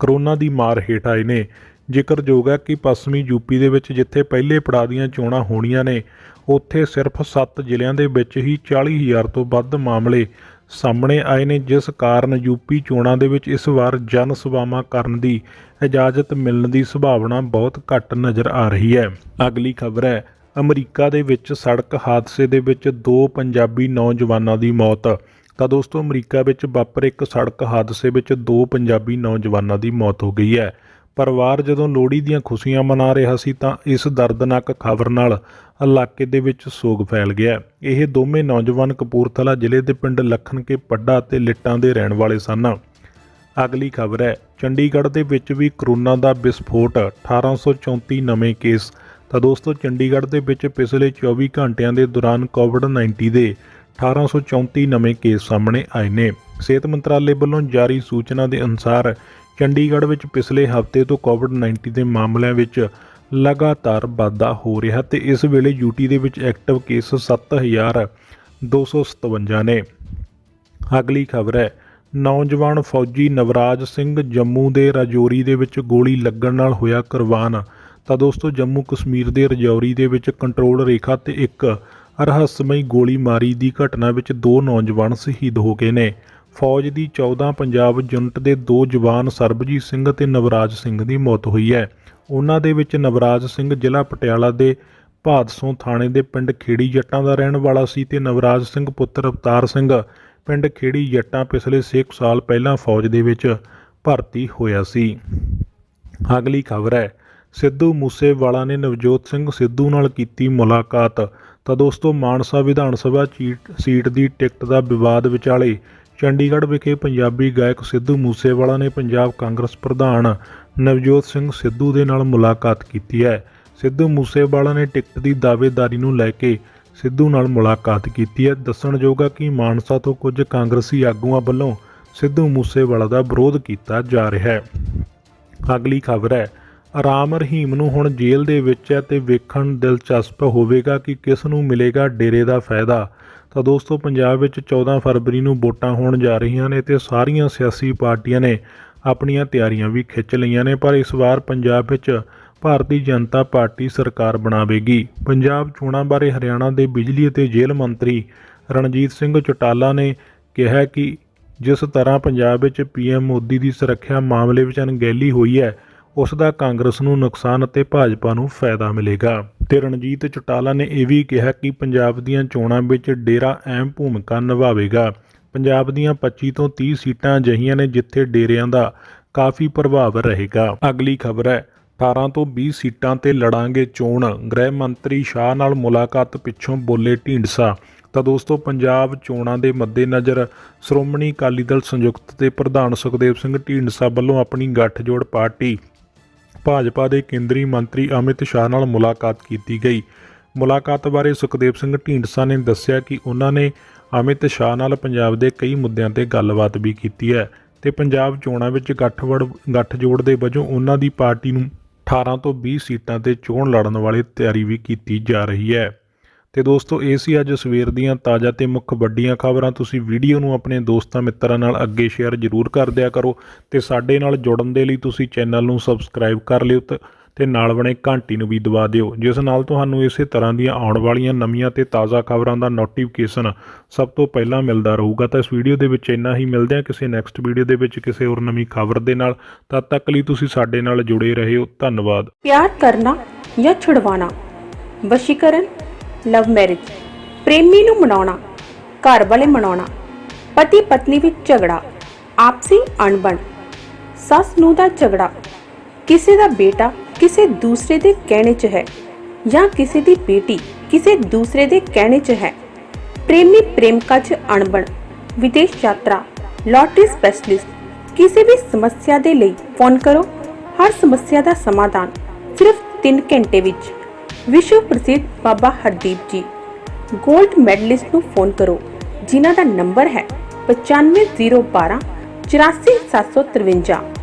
ਕਰੋਨਾ ਦੀ ਮਾਰ ਹੇਠ ਆਏ ਨੇ। ਜ਼ਿਕਰਯੋਗ ਹੈ ਕਿ ਪੱਛਮੀ ਯੂਪੀ ਦੇ ਵਿੱਚ ਜਿੱਥੇ ਪਹਿਲੇ ਪੜਾਅ ਦੀਆਂ ਚੋਣਾਂ ਹੋਣੀਆਂ ਨੇ, ਉੱਥੇ ਸਿਰਫ 7 ਜ਼ਿਲ੍ਹਿਆਂ ਦੇ ਵਿੱਚ ਹੀ 40,000 ਤੋਂ ਵੱਧ ਮਾਮਲੇ ਸਾਹਮਣੇ ਆਏ ਨੇ, ਜਿਸ ਕਾਰਨ ਯੂਪੀ ਚੋਣਾਂ ਦੇ ਵਿੱਚ ਇਸ ਵਾਰ ਜਨ ਸਭਾਵਾਂ ਕਰਨ ਦੀ ਇਜਾਜ਼ਤ ਮਿਲਣ ਦੀ ਸੰਭਾਵਨਾ ਬਹੁਤ ਘੱਟ ਨਜ਼ਰ ਆ ਰਹੀ ਹੈ। ਅਗਲੀ ਖਬਰ ਹੈ, ਅਮਰੀਕਾ ਦੇ ਵਿੱਚ ਸੜਕ ਹਾਦਸੇ ਦੇ ਵਿੱਚ 2 ਪੰਜਾਬੀ ਨੌਜਵਾਨਾਂ ਦੀ ਮੌਤ। ਤਾਂ ਦੋਸਤੋ, ਅਮਰੀਕਾ ਵਿੱਚ ਵਾਪਰੇ ਇੱਕ ਸੜਕ ਹਾਦਸੇ ਵਿੱਚ 2 ਪੰਜਾਬੀ ਨੌਜਵਾਨਾਂ ਦੀ ਮੌਤ ਹੋ ਗਈ ਹੈ। ਪਰਿਵਾਰ ਜਦੋਂ ਲੋਹੜੀ ਦੀਆਂ ਖੁਸ਼ੀਆਂ ਮਨਾ ਰਿਹਾ ਸੀ ਤਾਂ ਇਸ ਦਰਦਨਾਕ ਖਬਰ ਨਾਲ ਇਲਾਕੇ ਦੇ ਵਿੱਚ ਸੋਗ ਫੈਲ ਗਿਆ। ਇਹ ਦੋਵੇਂ ਨੌਜਵਾਨ ਕਪੂਰਥਲਾ ਜ਼ਿਲ੍ਹੇ ਦੇ ਪਿੰਡ ਲੱਖਣ ਕੇ ਪੱਡਾ ਅਤੇ ਲਿੱਟਾਂ ਦੇ ਰਹਿਣ ਵਾਲੇ ਸਨ। ਅਗਲੀ ਖਬਰ ਹੈ, ਚੰਡੀਗੜ੍ਹ ਦੇ ਵਿੱਚ ਵੀ ਕਰੋਨਾ ਦਾ ਵਿਸਫੋਟ, 1834 ਨਵੇਂ ਕੇਸ। ਤਾਂ ਦੋਸਤੋ, ਚੰਡੀਗੜ੍ਹ ਦੇ ਵਿੱਚ ਪਿਛਲੇ 24 ਘੰਟਿਆਂ ਦੇ ਦੌਰਾਨ ਕੋਵਿਡ-19 ਦੇ 1834 ਨਵੇਂ ਕੇਸ ਸਾਹਮਣੇ ਆਏ ਨੇ। ਸਿਹਤ ਮੰਤਰਾਲੇ ਵੱਲੋਂ ਜਾਰੀ ਸੂਚਨਾ ਦੇ ਅਨੁਸਾਰ ਚੰਡੀਗੜ੍ਹ ਵਿੱਚ ਪਿਛਲੇ ਹਫ਼ਤੇ ਤੋਂ ਕੋਵਿਡ-19 ਦੇ ਮਾਮਲਿਆਂ ਵਿੱਚ ਲਗਾਤਾਰ ਵਾਧਾ ਹੋ ਰਿਹਾ ਤੇ ਇਸ ਵੇਲੇ ਯੂਟੀ ਦੇ ਵਿੱਚ ਐਕਟਿਵ ਕੇਸ 7,257 ਨੇ। ਅਗਲੀ ਖਬਰ ਹੈ, ਨੌਜਵਾਨ ਫੌਜੀ ਨਵਰਾਜ ਸਿੰਘ ਜੰਮੂ ਦੇ ਰਾਜੌਰੀ ਦੇ ਵਿੱਚ ਗੋਲੀ ਲੱਗਣ ਨਾਲ ਹੋਇਆ ਕੁਰਬਾਨ। ਤਾਂ ਦੋਸਤੋ, ਜੰਮੂ ਕਸ਼ਮੀਰ ਦੇ ਰਾਜੌਰੀ ਦੇ ਵਿੱਚ ਕੰਟਰੋਲ ਰੇਖਾ ਤੇ ਇੱਕ ਰਹੱਸਮਈ ਗੋਲੀਮਾਰੀ ਦੀ ਘਟਨਾ ਵਿੱਚ 2 ਨੌਜਵਾਨ ਸ਼ਹੀਦ ਹੋ ਗਏ ਨੇ। ਫੌਜ ਦੀ 14 ਪੰਜਾਬ ਯੂਨਿਟ ਦੇ 2 ਜਵਾਨ ਸਰਬਜੀਤ ਸਿੰਘ ਅਤੇ ਨਵਰਾਜ ਸਿੰਘ ਦੀ ਮੌਤ ਹੋਈ ਹੈ। ਉਹਨਾਂ ਦੇ ਵਿੱਚ ਨਵਰਾਜ ਸਿੰਘ ਜ਼ਿਲ੍ਹਾ ਪਟਿਆਲਾ ਦੇ ਭਾਦਸੋਂ ਥਾਣੇ ਦੇ ਪਿੰਡ ਖੇੜੀ ਜੱਟਾਂ ਦਾ ਰਹਿਣ ਵਾਲਾ ਸੀ ਤੇ ਨਵਰਾਜ ਸਿੰਘ ਪੁੱਤਰ ਅਵਤਾਰ ਸਿੰਘ ਪਿੰਡ ਖੇੜੀ ਜੱਟਾਂ ਪਿਛਲੇ 6 ਸਾਲ ਪਹਿਲਾਂ ਫੌਜ ਦੇ ਵਿੱਚ ਭਰਤੀ ਹੋਇਆ ਸੀ। ਅਗਲੀ ਖਬਰ ਹੈ, ਸਿੱਧੂ ਮੂਸੇਵਾਲਾ ਨੇ ਨਵਜੋਤ ਸਿੰਘ ਸਿੱਧੂ ਨਾਲ ਕੀਤੀ ਮੁਲਾਕਾਤ। ਤਾਂ ਦੋਸਤੋ, ਮਾਨਸਾ ਵਿਧਾਨ ਸਭਾ ਸੀਟ ਦੀ ਟਿਕਟ ਦਾ ਵਿਵਾਦ ਵਿਚਾਲੇ ਚੰਡੀਗੜ੍ਹ ਵਿਖੇ ਪੰਜਾਬੀ ਗਾਇਕ ਸਿੱਧੂ ਮੂਸੇਵਾਲਾ ਨੇ ਪੰਜਾਬ ਕਾਂਗਰਸ ਪ੍ਰਧਾਨ ਨਵਜੋਤ ਸਿੰਘ ਸਿੱਧੂ ਦੇ ਨਾਲ ਮੁਲਾਕਾਤ ਕੀਤੀ ਹੈ। ਸਿੱਧੂ ਮੂਸੇਵਾਲਾ ਨੇ ਟਿਕਟ ਦੀ ਦਾਅਵੇਦਾਰੀ ਨੂੰ ਲੈ ਕੇ ਸਿੱਧੂ ਨਾਲ ਮੁਲਾਕਾਤ ਕੀਤੀ ਹੈ। ਦੱਸਣਯੋਗ ਹੈ ਕਿ ਮਾਨਸਾ ਤੋਂ ਕੁਝ ਕਾਂਗਰਸੀ ਆਗੂਆਂ ਵੱਲੋਂ ਸਿੱਧੂ ਮੂਸੇਵਾਲਾ ਦਾ ਵਿਰੋਧ ਕੀਤਾ ਜਾ ਰਿਹਾ ਹੈ। ਅਗਲੀ ਖਬਰ ਹੈ, ਰਾਮ ਰਹੀਮ ਨੂੰ ਹੁਣ ਜੇਲ੍ਹ ਦੇ ਵਿੱਚ ਹੈ ਤੇ ਵੇਖਣ ਦਿਲਚਸਪ ਹੋਵੇਗਾ ਕਿ ਕਿਸ ਨੂੰ ਮਿਲੇਗਾ ਡੇਰੇ ਦਾ ਫਾਇਦਾ। ਤਾਂ ਦੋਸਤੋ, ਪੰਜਾਬ ਵਿੱਚ 14 ਫਰਵਰੀ ਨੂੰ ਵੋਟਾਂ ਹੋਣ ਜਾ ਰਹੀਆਂ ਨੇ ਤੇ ਸਾਰੀਆਂ ਸਿਆਸੀ ਪਾਰਟੀਆਂ ਨੇ ਆਪਣੀਆਂ ਤਿਆਰੀਆਂ ਵੀ ਖਿੱਚ ਲਈਆਂ ਨੇ, ਪਰ ਇਸ ਵਾਰ ਪੰਜਾਬ ਵਿੱਚ ਭਾਰਤੀ ਜਨਤਾ ਪਾਰਟੀ ਸਰਕਾਰ ਬਣਾਵੇਗੀ। ਪੰਜਾਬ ਚੋਣਾਂ ਬਾਰੇ ਹਰਿਆਣਾ ਦੇ ਬਿਜਲੀ ਅਤੇ ਜੇਲ੍ਹ ਮੰਤਰੀ ਰਣਜੀਤ ਸਿੰਘ ਚੌਟਾਲਾ ਨੇ ਕਿਹਾ ਕਿ ਜਿਸ ਤਰ੍ਹਾਂ ਪੰਜਾਬ ਵਿੱਚ PM ਮੋਦੀ ਦੀ ਸੁਰੱਖਿਆ ਮਾਮਲੇ ਵਿੱਚ ਅਣਗਹਿਲੀ ਹੋਈ ਹੈ, ਉਸ ਦਾ ਕਾਂਗਰਸ ਨੂੰ ਨੁਕਸਾਨ ਅਤੇ ਭਾਜਪਾ ਨੂੰ ਫਾਇਦਾ ਮਿਲੇਗਾ। ਤੇ ਰਣਜੀਤ ਚੌਟਾਲਾ ਨੇ ਇਹ ਵੀ ਕਿਹਾ ਕਿ ਪੰਜਾਬ ਦੀਆਂ ਚੋਣਾਂ ਵਿੱਚ ਡੇਰਾ ਅਹਿਮ ਭੂਮਿਕਾ ਨਿਭਾਵੇਗਾ। ਪੰਜਾਬ ਦੀਆਂ 25 ਤੋਂ 30 ਸੀਟਾਂ ਅਜਿਹੀਆਂ ਨੇ ਜਿੱਥੇ ਡੇਰਿਆਂ ਦਾ ਕਾਫੀ ਪ੍ਰਭਾਵ ਰਹੇਗਾ। ਅਗਲੀ ਖਬਰ ਹੈ, 18 ਤੋਂ 20 ਸੀਟਾਂ ਤੇ ਲੜਾਂਗੇ ਚੋਣ, ਗ੍ਰਹਿ ਮੰਤਰੀ ਸ਼ਾਹ ਨਾਲ ਮੁਲਾਕਾਤ ਪਿੱਛੋਂ ਬੋਲੇ ਢੀਂਡਸਾ। ਤਾਂ ਦੋਸਤੋ, ਪੰਜਾਬ ਚੋਣਾਂ ਦੇ ਮੱਦੇਨਜ਼ਰ ਸ਼੍ਰੋਮਣੀ ਅਕਾਲੀ ਦਲ ਸੰਯੁਕਤ ਦੇ ਪ੍ਰਧਾਨ ਸੁਖਦੇਵ ਸਿੰਘ ਢੀਂਡਸਾ ਵੱਲੋਂ ਆਪਣੀ ਗੱਠਜੋੜ ਪਾਰਟੀ ਭਾਜਪਾ ਦੇ ਕੇਂਦਰੀ ਮੰਤਰੀ ਅਮਿਤ ਸ਼ਾਹ ਨਾਲ ਮੁਲਾਕਾਤ ਕੀਤੀ ਗਈ। ਮੁਲਾਕਾਤ ਬਾਰੇ ਸੁਖਦੇਵ ਸਿੰਘ ਢੀਂਡਸਾ ਨੇ ਦੱਸਿਆ ਕਿ ਉਹਨਾਂ ਨੇ ਅਮਿਤ ਸ਼ਾਹ ਨਾਲ ਪੰਜਾਬ ਦੇ ਕਈ ਮੁੱਦਿਆਂ ਤੇ ਗੱਲਬਾਤ ਵੀ ਕੀਤੀ ਹੈ ਤੇ ਪੰਜਾਬ ਚੋਣਾਂ ਵਿੱਚ ਗੱਠਜੋੜ ਦੇ ਵਜੋਂ ਉਹਨਾਂ ਦੀ ਪਾਰਟੀ ਨੂੰ 18 ਤੋਂ 20 ਸੀਟਾਂ ਤੇ ਚੋਣ ਲੜਨ ਵਾਲੀ ਤਿਆਰੀ ਵੀ ਕੀਤੀ ਜਾ ਰਹੀ ਹੈ। ਤੇ ਦੋਸਤੋ, ਇਹ ਸੀ ਅੱਜ ਸਵੇਰ ਦੀਆਂ ਤਾਜ਼ਾ ਤੇ ਮੁੱਖ ਵੱਡੀਆਂ ਖਬਰਾਂ। ਤੁਸੀਂ ਵੀਡੀਓ ਨੂੰ ਆਪਣੇ ਦੋਸਤਾਂ ਮਿੱਤਰਾਂ ਨਾਲ ਅੱਗੇ ਸ਼ੇਅਰ ਜ਼ਰੂਰ ਕਰ ਦਿਆ ਕਰੋ ਤੇ ਸਾਡੇ ਨਾਲ ਜੁੜਨ ਦੇ ਲਈ ਤੁਸੀਂ ਚੈਨਲ ਨੂੰ ਸਬਸਕ੍ਰਾਈਬ ਕਰ ਲਿਓ ਤੇ ਨਾਲ ਬਣੇ ਘੰਟੀ ਨੂੰ ਵੀ ਦਬਾ ਦਿਓ, ਜਿਸ ਨਾਲ ਤੁਹਾਨੂੰ ਇਸੇ ਤਰ੍ਹਾਂ ਦੀਆਂ ਆਉਣ ਵਾਲੀਆਂ ਨਵੀਆਂ ਤੇ ਤਾਜ਼ਾ ਖਬਰਾਂ ਦਾ ਨੋਟੀਫਿਕੇਸ਼ਨ ਸਭ ਤੋਂ ਪਹਿਲਾਂ ਮਿਲਦਾ ਰਹੂਗਾ। ਤਾਂ ਇਸ ਵੀਡੀਓ ਦੇ ਵਿੱਚ ਇੰਨਾ ਹੀ, ਮਿਲਦੇ ਹਾਂ ਕਿਸੇ ਨੈਕਸਟ ਵੀਡੀਓ ਦੇ ਵਿੱਚ ਕਿਸੇ ਹੋਰ ਨਵੀਂ ਖਬਰ ਦੇ ਨਾਲ। ਤਦ ਤੱਕ ਲਈ ਤੁਸੀਂ ਸਾਡੇ ਨਾਲ ਜੁੜੇ ਰਹਿਓ। ਧੰਨਵਾਦ। प्यार करना या छुड़वाना, वशीकरण, लव मैरिज, प्रेमी नूं मनाउणा, घर वाले मनाउणा, पति पत्नी विच झगड़ा, आपसी अणबण, सस नूं दा झगड़ा, किसी दा बेटा किसी दूसरे दे कहने च है ਜਾਂ ਕਿਸੇ ਦੀ ਬੇਟੀ ਕਿਸੇ ਦੂਸਰੇ ਦੇ ਕਹਿਣੇ 'ਚ ਹੈ। ਪ੍ਰੇਮੀ ਪ੍ਰੇਮਿਕਾ 'ਚ ਅਣਬਣ, ਵਿਦੇਸ਼ ਯਾਤਰਾ, ਲਾਟਰੀ ਸਪੈਸ਼ਲਿਸਟ, ਕਿਸੇ ਵੀ ਸਮੱਸਿਆ ਦੇ ਲਈ ਫੋਨ ਕਰੋ। ਹਰ ਸਮੱਸਿਆ ਦਾ ਸਮਾਧਾਨ ਸਿਰਫ 3 ਘੰਟੇ ਵਿੱਚ। ਵਿਸ਼ਵ ਪ੍ਰਸਿੱਧ ਬਾਬਾ ਹਰਦੀਪ ਜੀ ਗੋਲਡ ਮੈਡਲਿਸਟ ਨੂੰ ਫੋਨ ਕਰੋ, ਜਿਨ੍ਹਾਂ ਦਾ ਨੰਬਰ ਹੈ 95 012 84 753।